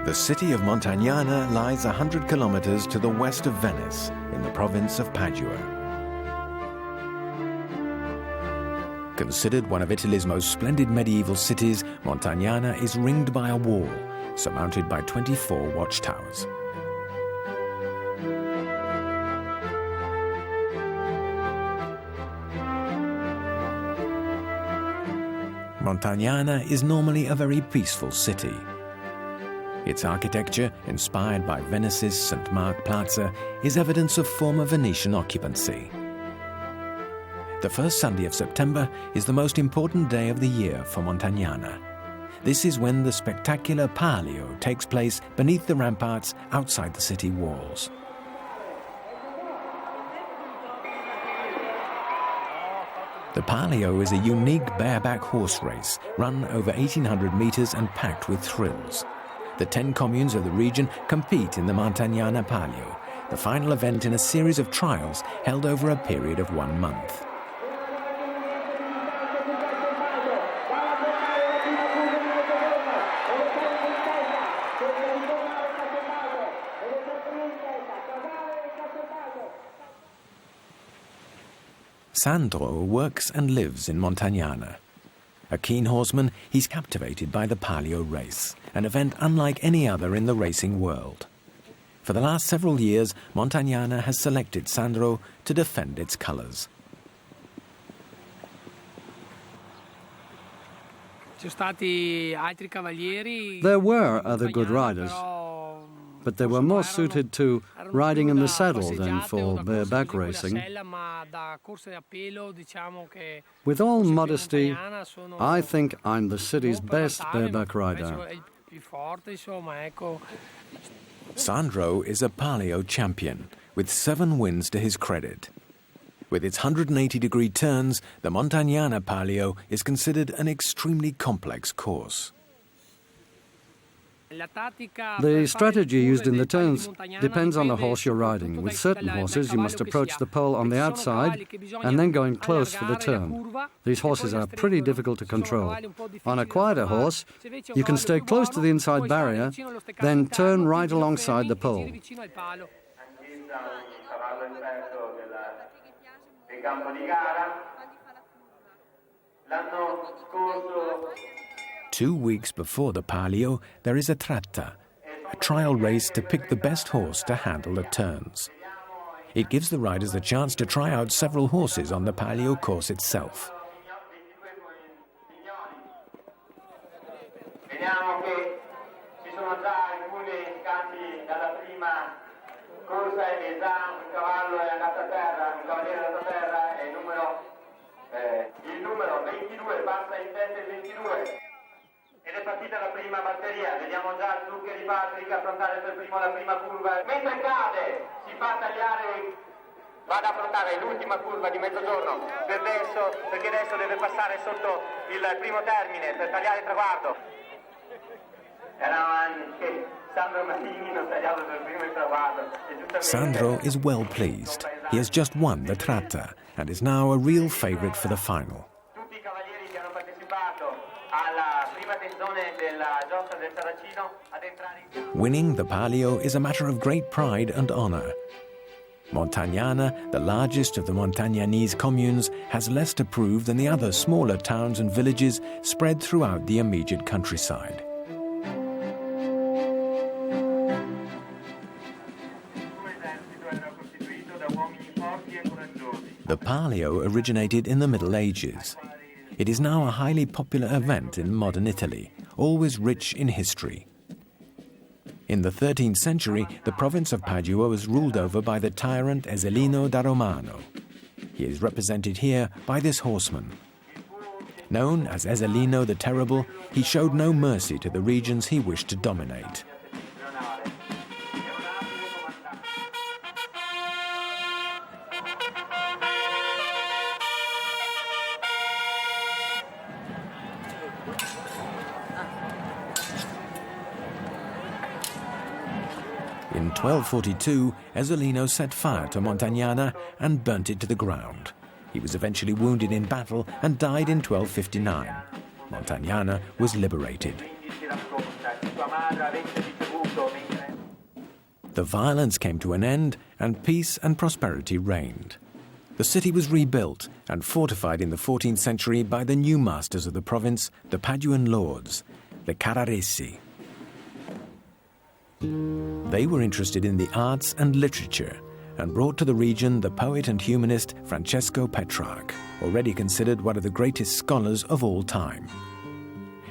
The city of Montagnana lies 100 kilometers to the west of Venice, in the province of Padua. Considered one of Italy's most splendid medieval cities, Montagnana is ringed by a wall, surmounted by 24 watchtowers. Montagnana is normally a very peaceful city. Its architecture, inspired by Venice's St. Mark Plaza, is evidence of former Venetian occupancy. The first Sunday of September is the most important day of the year for Montagnana. This is when the spectacular Palio takes place beneath the ramparts outside the city walls. The Palio is a unique bareback horse race run over 1,800 meters and packed with thrills. The 10 communes of the region compete in the Montagnana Palio, the final event in a series of trials held over a period of 1 month. Sandro works and lives in Montagnana. A keen horseman, he's captivated by the Palio race, an event unlike any other in the racing world. For the last several years, Montagnana has selected Sandro to defend its colours. There were other good riders, but they were more suited to riding in the saddle than for bareback racing. With all modesty, I think I'm the city's best bareback rider. Sandro is a Palio champion, with 7 wins to his credit. With its 180-degree turns, the Montagnana Palio is considered an extremely complex course. The strategy used in the turns depends on the horse you're riding. With certain horses, you must approach the pole on the outside and then go in close for the turn. These horses are pretty difficult to control. On a quieter horse, you can stay close to the inside barrier, then turn right alongside the pole. 2 weeks before the Palio, there is a tratta, a trial race to pick the best horse to handle the turns. It gives the riders the chance to try out several horses on the Palio course itself. Ed è partita la prima batteria, vediamo già Zuccheri Patrick affrontare per primo la prima curva. Mentre cade, si fa tagliare, va ad affrontare l'ultima curva di mezzogiorno perché adesso deve passare sotto il primo termine per tagliare il traguardo. Erano anni che Sandro non tagliava per primo il traguardo. Sandro is well pleased. He has just won the tratta and is now a real favourite for the final. Winning the Palio is a matter of great pride and honour. Montagnana, the largest of the Montagnanese communes, has less to prove than the other smaller towns and villages spread throughout the immediate countryside. The Palio originated in the Middle Ages. It is now a highly popular event in modern Italy, always rich in history. In the 13th century, the province of Padua was ruled over by the tyrant Ezzelino da Romano. He is represented here by this horseman. Known as Ezzelino the Terrible, he showed no mercy to the regions he wished to dominate. In 1242, Ezzelino set fire to Montagnana and burnt it to the ground. He was eventually wounded in battle and died in 1259. Montagnana was liberated. The violence came to an end and peace and prosperity reigned. The city was rebuilt and fortified in the 14th century by the new masters of the province, the Paduan lords, the Carraresi. They were interested in the arts and literature and brought to the region the poet and humanist Francesco Petrarch, already considered one of the greatest scholars of all time.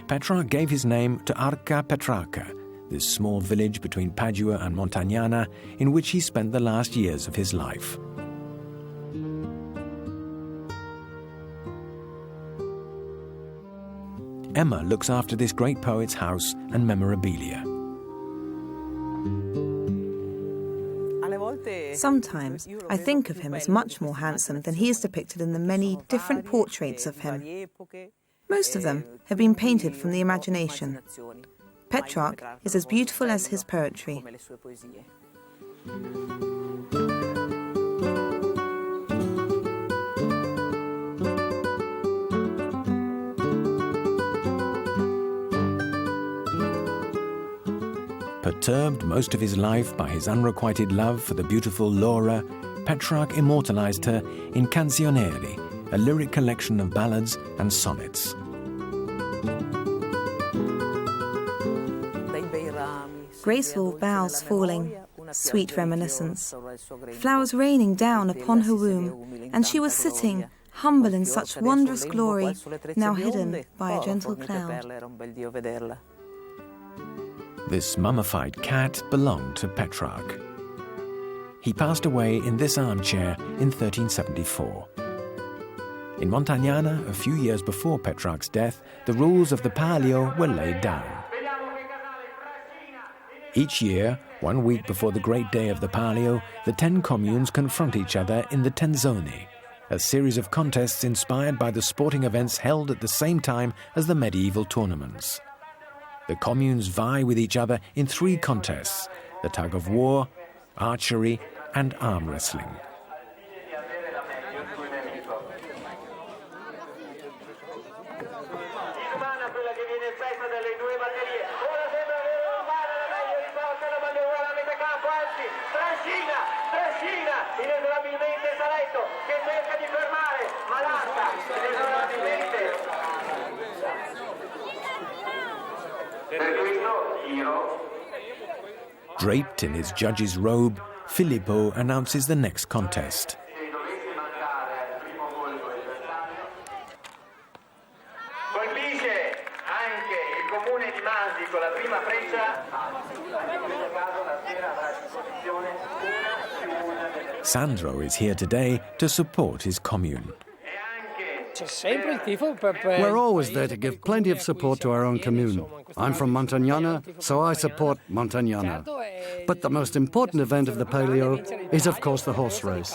Petrarch gave his name to Arca Petrarca, this small village between Padua and Montagnana, in which he spent the last years of his life. Emma looks after this great poet's house and memorabilia. Sometimes I think of him as much more handsome than he is depicted in the many different portraits of him. Most of them have been painted from the imagination. Petrarch is as beautiful as his poetry. Perturbed most of his life by his unrequited love for the beautiful Laura, Petrarch immortalized her in Canzioneri, a lyric collection of ballads and sonnets. Graceful boughs falling, sweet reminiscence. Flowers raining down upon her womb, and she was sitting, humble in such wondrous glory, now hidden by a gentle cloud. This mummified cat belonged to Petrarch. He passed away in this armchair in 1374. In Montagnana, a few years before Petrarch's death, the rules of the Palio were laid down. Each year, 1 week before the great day of the Palio, the 10 communes confront each other in the Tenzoni, a series of contests inspired by the sporting events held at the same time as the medieval tournaments. The communes vie with each other in 3 contests: the tug of war, archery, and arm wrestling. Draped in his judge's robe, Filippo announces the next contest. Sandro is here today to support his commune. We're always there to give plenty of support to our own commune. I'm from Montagnana, so I support Montagnana. But the most important event of the Palio is, of course, the horse race.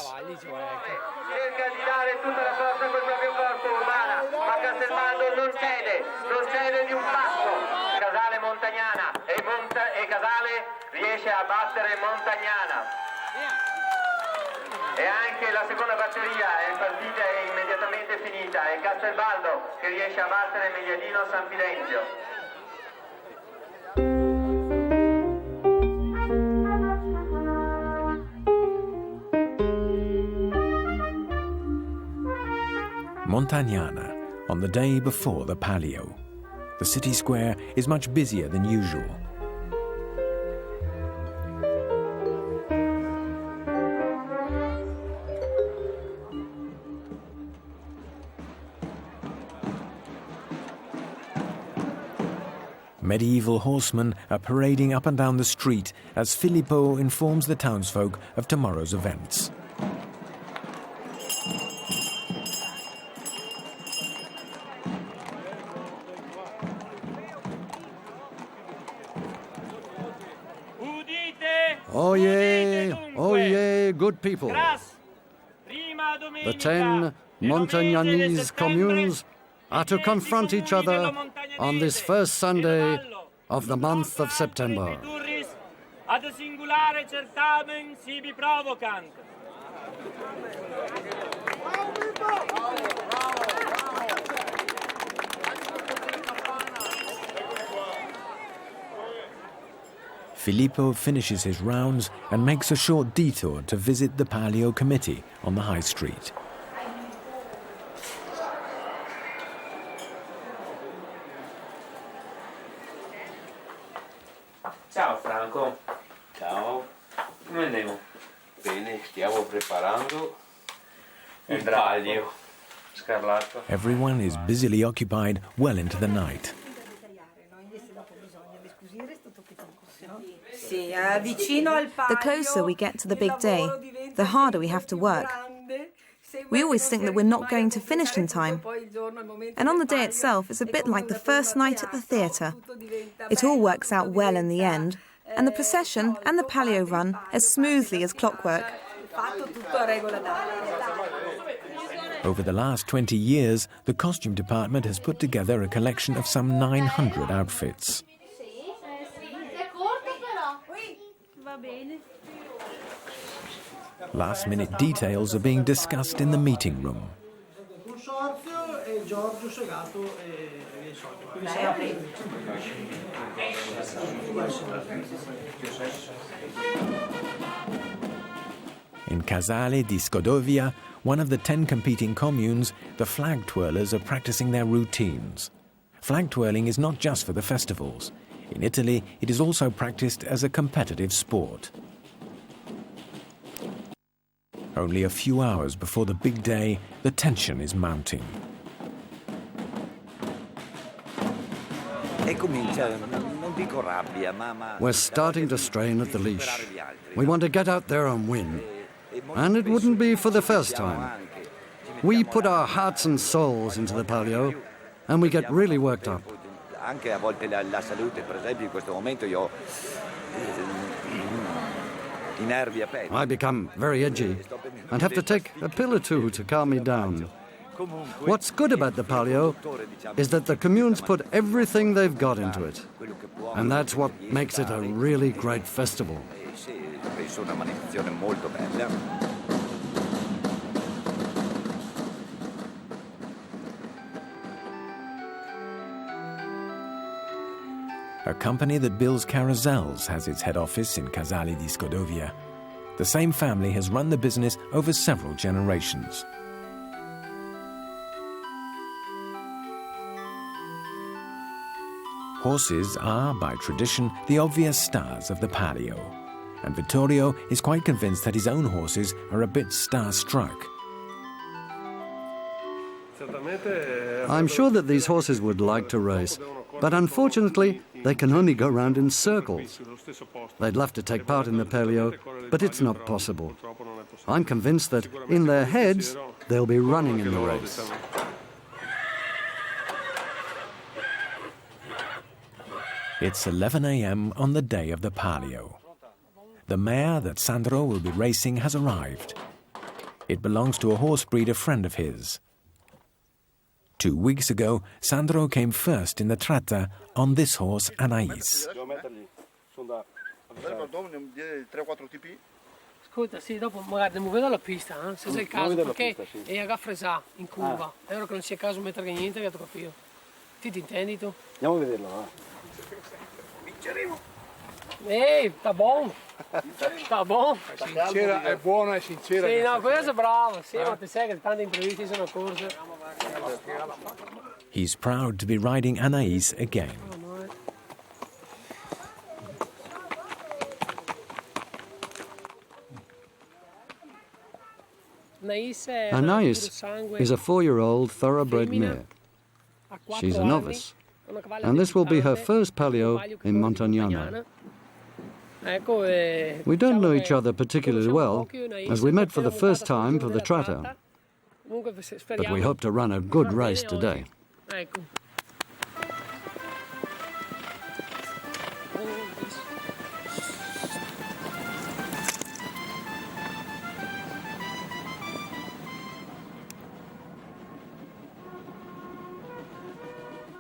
E anche la seconda batteria è partita e immediatamente finita. È Castelbaldo che riesce a battere Mediadino San Filenzio. Montagnana, on the day before the Palio. The city square is much busier than usual. Medieval horsemen are parading up and down the street as Filippo informs the townsfolk of tomorrow's events. Oye, good people. The 10 Montagnanese communes are to confront each other on this first Sunday of the month of September. Filippo finishes his rounds and makes a short detour to visit the Palio committee on the high street. Ciao Franco. Ciao. Come andiamo? Bene, stiamo preparando Il Palio. Scarlatto. Everyone is busily occupied well into the night. The closer we get to the big day, the harder we have to work. We always think that we're not going to finish in time. And on the day itself, it's a bit like the first night at the theatre. It all works out well in the end, and the procession and the Palio run as smoothly as clockwork. Over the last 20 years, the costume department has put together a collection of some 900 outfits. Last-minute details are being discussed in the meeting room. In Casale di Scodovia, one of the 10 competing communes, the flag twirlers are practicing their routines. Flag twirling is not just for the festivals. In Italy, it is also practiced as a competitive sport. Only a few hours before the big day, the tension is mounting. We're starting to strain at the leash. We want to get out there and win. And it wouldn't be for the first time. We put our hearts and souls into the Palio, and we get really worked up. I become very edgy and have to take a pill or two to calm me down. What's good about the Palio is that the communes put everything they've got into it. And that's what makes it a really great festival. A company that builds carousels has its head office in Casale di Scodovia. The same family has run the business over several generations. Horses are, by tradition, the obvious stars of the Palio. And Vittorio is quite convinced that his own horses are a bit star-struck. I'm sure that these horses would like to race, but unfortunately, they can only go round in circles. They'd love to take part in the Palio, but it's not possible. I'm convinced that in their heads, they'll be running in the race. It's 11 a.m. on the day of the Palio. The mare that Sandro will be racing has arrived. It belongs to a horse breeder friend of his. 2 weeks ago, Sandro came first in the tratta on this horse, Anais. Ascolta, sì, dopo magari andiamo vedo la pista, se c'è il caso, perché è a gaffresà in curva. È vero che non sia caso mettere niente, che troppo io. Ti intendi tu? Andiamo a vederlo, va. Vinceremo. Sta buono. Sta buono. Sincera, è buona e sincera. Sì, no, questo è bravo. Sì, ma ti sai che tante imprevisti sono corse. He's proud to be riding Anais again. Anais is a 4-year-old thoroughbred mare. She's a novice, and this will be her first Palio in Montagnana. We don't know each other particularly well, as we met for the first time for the tratta, but we hope to run a good race today.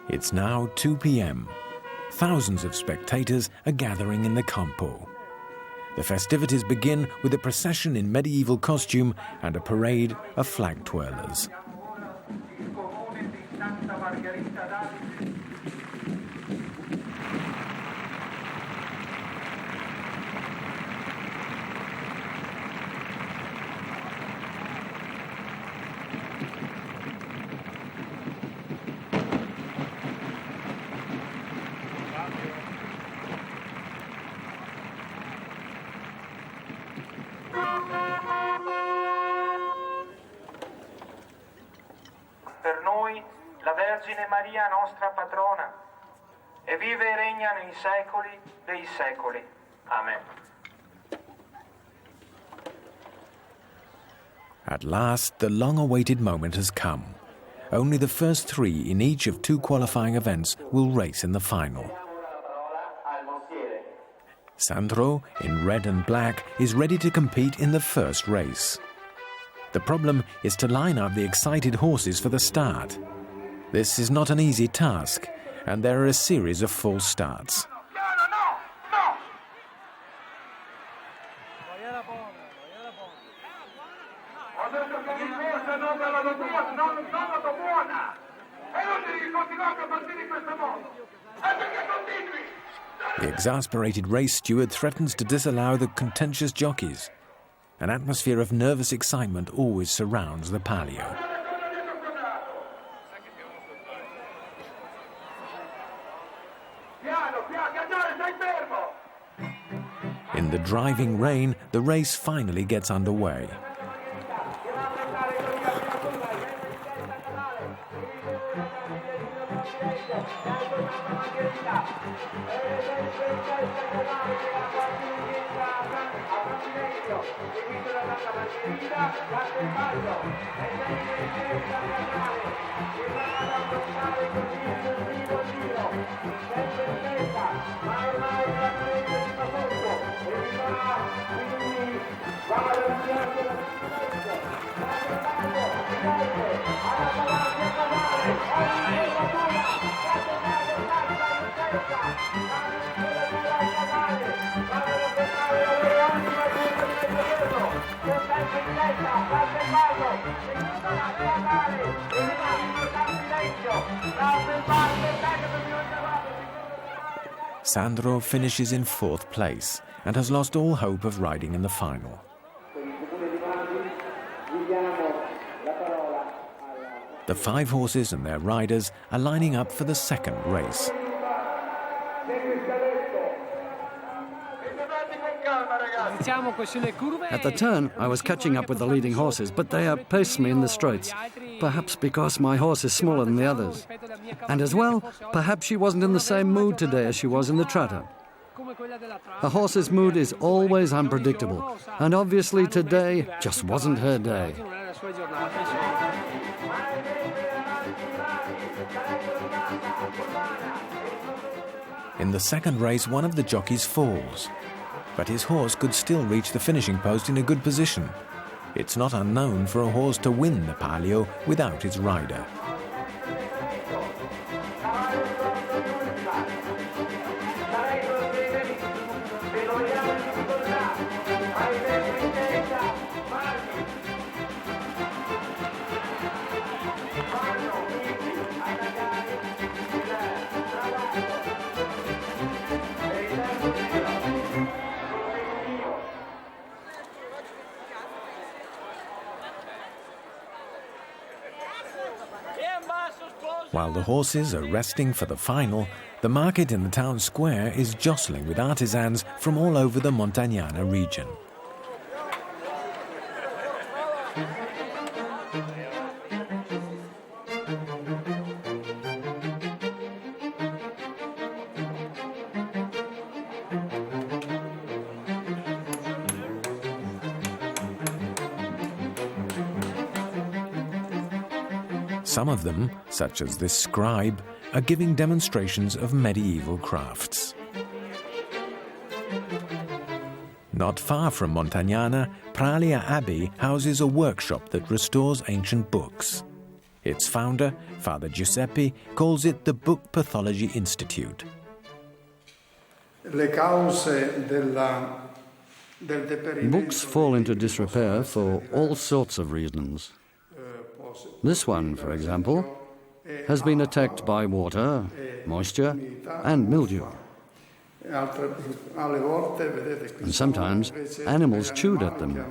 It's now 2 p.m. Thousands of spectators are gathering in the Campo. The festivities begin with a procession in medieval costume and a parade of flag twirlers. Vergine Maria nostra patrona, e vive e regna nei secoli dei secoli. Amen. At last, the long-awaited moment has come. Only the first three in each of two qualifying events will race in the final. Sandro, in red and black, is ready to compete in the first race. The problem is to line up the excited horses for the start. This is not an easy task, and there are a series of false starts. The exasperated race steward threatens to disallow the contentious jockeys. An atmosphere of nervous excitement always surrounds the Palio. In the driving rain, the race finally gets underway. Sandro finishes in fourth place and has lost all hope of riding in the final. The 5 horses and their riders are lining up for the second race. At the turn, I was catching up with the leading horses, but they outpaced me in the straights, perhaps because my horse is smaller than the others. And as well, perhaps she wasn't in the same mood today as she was in the Tratta. A horse's mood is always unpredictable, and obviously today just wasn't her day. In the second race, one of the jockeys falls, but his horse could still reach the finishing post in a good position. It's not unknown for a horse to win the Palio without its rider. While the horses are resting for the final, the market in the town square is jostling with artisans from all over the Montagnana region. Some of them, such as this scribe, are giving demonstrations of medieval crafts. Not far from Montagnana, Palio Abbey houses a workshop that restores ancient books. Its founder, Father Giuseppe, calls it the Book Pathology Institute. Books fall into disrepair for all sorts of reasons. This one, for example, has been attacked by water, moisture, and mildew. And sometimes animals chewed at them.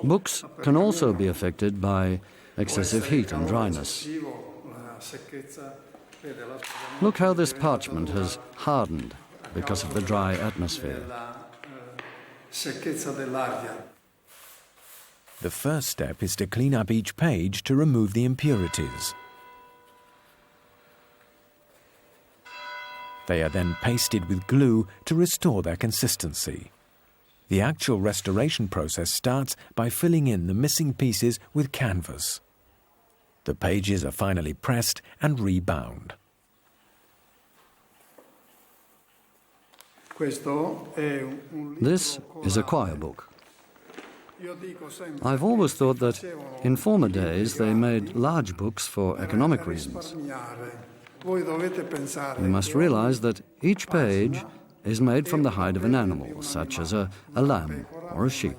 Books can also be affected by excessive heat and dryness. Look how this parchment has hardened because of the dry atmosphere. The first step is to clean up each page to remove the impurities. They are then pasted with glue to restore their consistency. The actual restoration process starts by filling in the missing pieces with canvas. The pages are finally pressed and rebound. This is a choir book. I've always thought that in former days they made large books for economic reasons. You must realize that each page is made from the hide of an animal, such as a lamb or a sheep.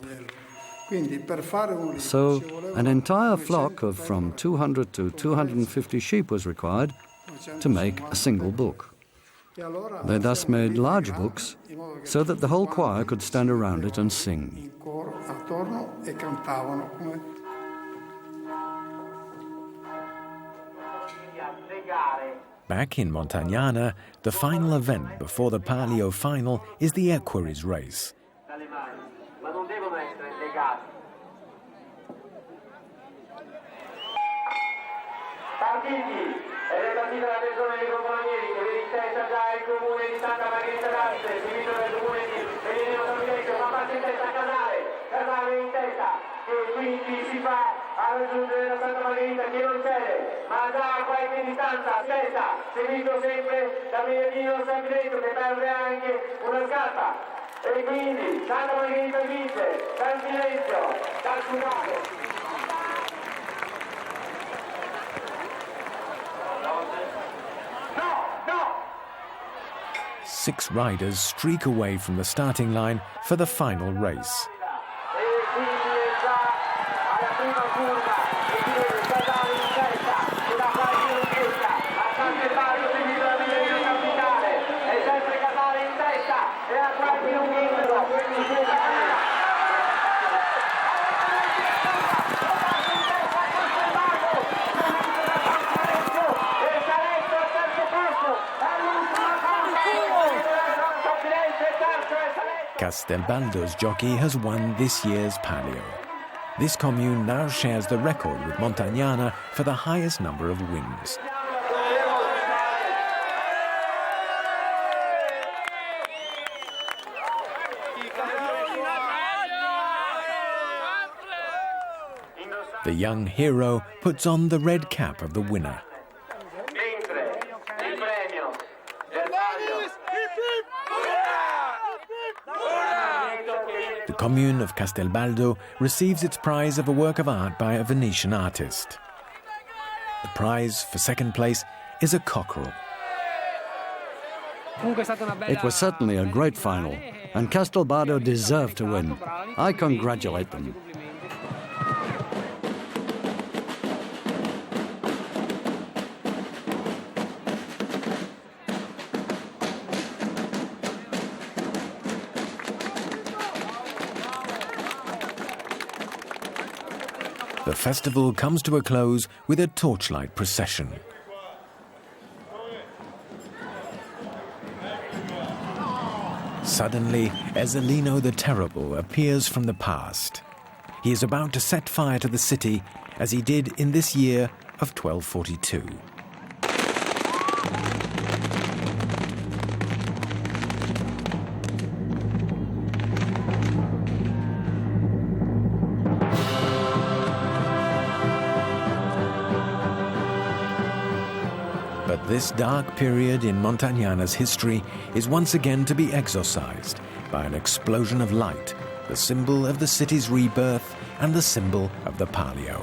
So an entire flock of from 200 to 250 sheep was required to make a single book. They thus made large books so that the whole choir could stand around it and sing. Back in Montagnana, the final event before the Palio final is the equerries race. Partiti, è ripartita la persona dei componenti che vede in testa già il comune di Santa Margherita d'Arte, seguito dal comune di Ezzelino the Terrible, ma passa in testa Casale in testa, che quindi si fa a raggiungere la Santa Margherita che non cede, ma già a qualche distanza, testa, seguito sempre da Medianino Sanguinetto che perde anche una scarpa. E quindi Santa Margherita vince, dal silenzio, dal sudato. 6 riders streak away from the starting line for the final race. Castelbaldo's jockey has won this year's Palio. This commune now shares the record with Montagnana for the highest number of wins. The young hero puts on the red cap of the winner. The commune of Castelbaldo receives its prize of a work of art by a Venetian artist. The prize for second place is a cockerel. It was certainly a great final, and Castelbaldo deserved to win. I congratulate them. The festival comes to a close with a torchlight procession. Suddenly, Ezzelino the Terrible appears from the past. He is about to set fire to the city, as he did in this year of 1242. But this dark period in Montagnana's history is once again to be exorcised by an explosion of light, the symbol of the city's rebirth and the symbol of the Palio.